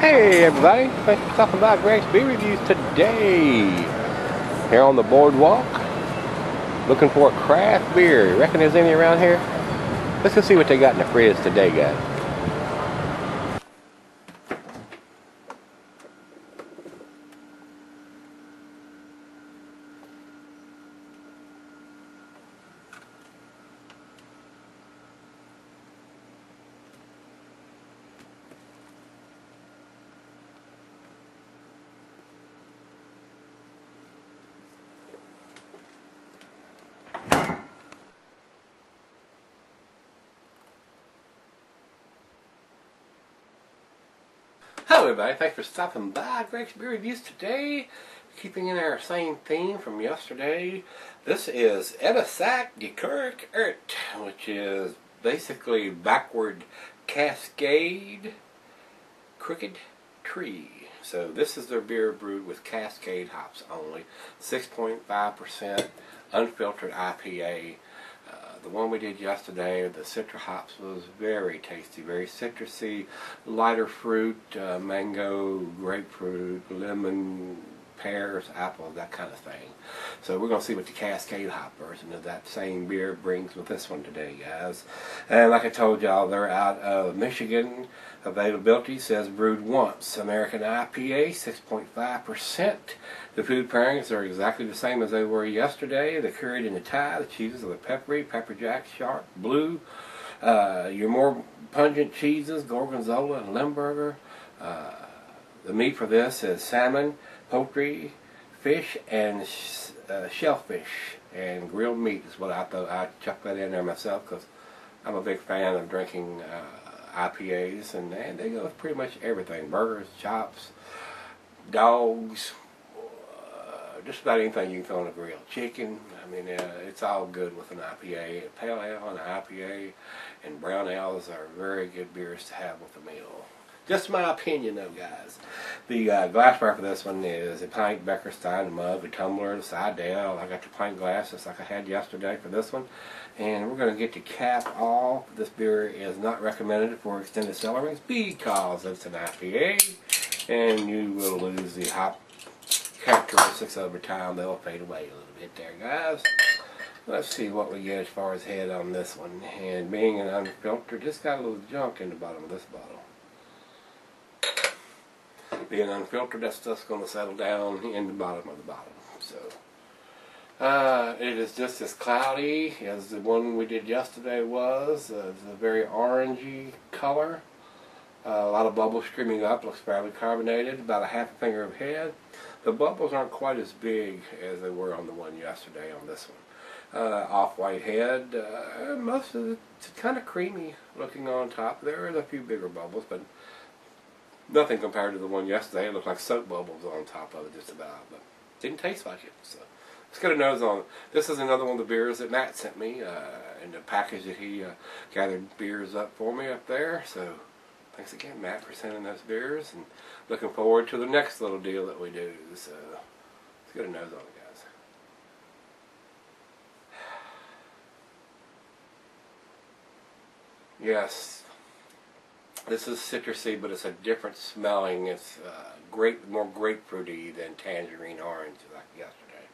Hey everybody, thanks for stopping by Gregsbeerreviews today. Here on the boardwalk, looking for a craft beer. You reckon there's any around here? Let's go see what they got in the fridge today, guys. Hello everybody, thanks for stopping by Gregsbeerreviews today. Keeping in our same theme from yesterday. This is EDACSAC DEKOORC EERT, which is basically backward cascade crooked tree. So this is their beer brewed with Cascade hops only. 6.5% unfiltered IPA. The one we did yesterday, the citra hops, was very tasty, very citrusy, lighter fruit, mango, grapefruit, lemon, pears, apples, that kind of thing. So we're going to see what the Cascade hop version of that same beer brings with this one today, guys. And like I told y'all, they're out of Michigan. Availability says brewed once. American IPA, 6.5%. The food pairings are exactly the same as they were yesterday. The curry and the Thai, the cheeses are the peppery, pepper jack, sharp, blue. Your more pungent cheeses, gorgonzola and limburger. The meat for this is salmon, poultry, fish, and shellfish. And grilled meat is what I thought. I chucked that in there myself because I'm a big fan of drinking IPAs, and they go with pretty much everything. Burgers, chops, dogs, just about anything you can throw on a grill. Chicken, I mean, it's all good with an IPA. A pale ale and an IPA and brown ales are very good beers to have with a meal. Just my opinion though, guys. The glassware for this one is a pint, becker, stein, a mug, a tumbler, a side dial. I got the pint glass just like I had yesterday for this one. And we're going to get the cap off. This beer is not recommended for extended cellarings because it's an IPA. And you will lose the hop characteristics over time. They'll fade away a little bit there, guys. Let's see what we get as far as head on this one. And being an unfiltered, just got a little junk in the bottom of this bottle. Being unfiltered, that stuff's going to settle down in the bottom of the bottle. So it is just as cloudy as the one we did yesterday was. It's a very orangey color. A lot of bubbles streaming up. Looks fairly carbonated. About a half a finger of head. The bubbles aren't quite as big as they were on the one yesterday on this one. Off-white head. Most of it's kind of creamy looking on top. There are a few bigger bubbles, but nothing compared to the one yesterday. It looked like soap bubbles on top of it just about, but didn't taste like it. So let's get a nose on it. This is another one of the beers that Matt sent me in the package that he gathered beers up for me up there. So thanks again, Matt, for sending those beers, and looking forward to the next little deal that we do. So let's get a nose on it, guys. Yes. This is citrusy, but it's a different smelling. It's more grapefruity than tangerine orange like yesterday.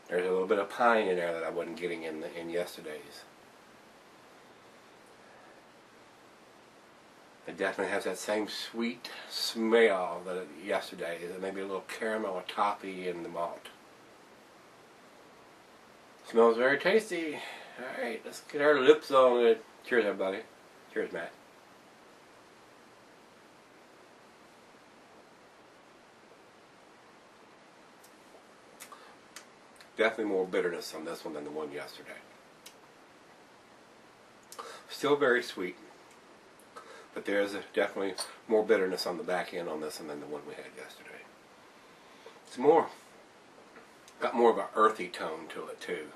There's a little bit of pine in there that I wasn't getting in yesterday's. It definitely has that same sweet smell that yesterday. Maybe a little caramel or toffee in the malt. Smells very tasty. Alright, let's get our lips on it. Cheers, everybody. Cheers, Matt. Definitely more bitterness on this one than the one yesterday. Still very sweet, but there's definitely more bitterness on the back end on this one than the one we had yesterday. It's got more of an earthy tone to it too.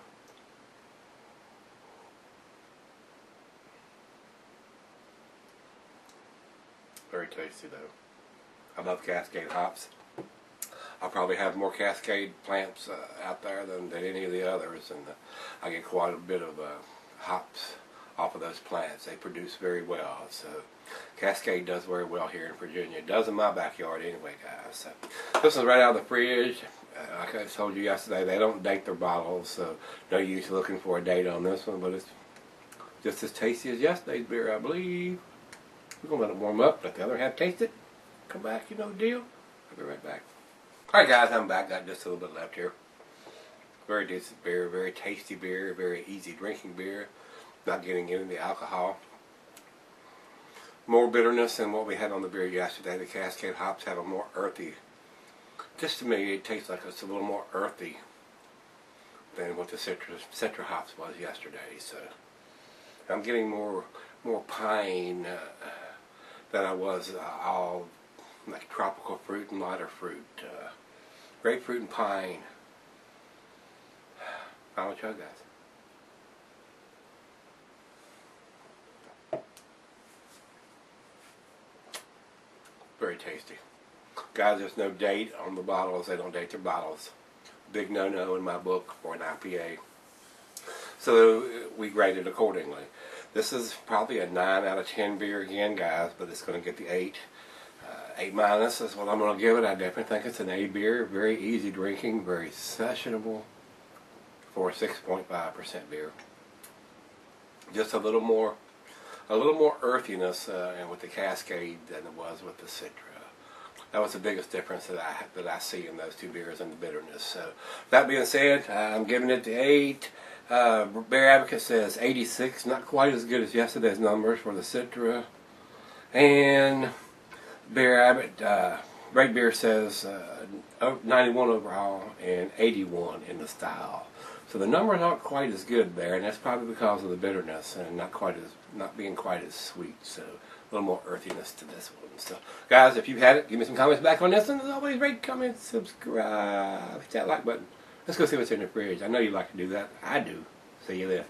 Very tasty though. I love Cascade hops. I'll probably have more Cascade plants out there than any of the others, and I get quite a bit of hops off of those plants. They produce very well, so Cascade does very well here in Virginia. It does in my backyard anyway, guys. So, this is right out of the fridge. Like I told you yesterday, they don't date their bottles, so no use looking for a date on this one, but it's just as tasty as yesterday's beer, I believe. We're going to let it warm up, let the other half taste it. Come back, you know the deal. I'll be right back. Alright guys, I'm back. Got just a little bit left here. Very decent beer, very tasty beer, very easy drinking beer. Not getting into the alcohol. More bitterness than what we had on the beer yesterday. The Cascade hops have a more earthy. Just to me, it tastes like it's a little more earthy than what the Citra hops was yesterday. So I'm getting more pine than I was all like tropical fruit and lighter fruit, grapefruit and pine. Final chug, guys. Very tasty. Guys, there's no date on the bottles. They don't date their bottles. Big no-no in my book for an IPA. So we grade it accordingly. This is probably a 9 out of 10 beer again, guys, but it's going to get the 8. 8 minus is what I'm going to give it. I definitely think it's an A beer. Very easy drinking, very sessionable for a 6.5% beer. Just a little more earthiness with the Cascade than it was with the Citra. That was the biggest difference that I see in those two beers and the bitterness. So that being said, I'm giving it the 8. Beer Advocate says 86, not quite as good as yesterday's numbers for the Citra. And Beer Abbott, Great Beer says 91 overall and 81 in the style. So the numbers aren't quite as good there, and that's probably because of the bitterness and not being quite as sweet. So a little more earthiness to this one. So guys, if you've had it, give me some comments back on this one. As always, rate, comment, subscribe, hit that like button. Let's go see what's in the fridge. I know you like to do that. I do. See you there.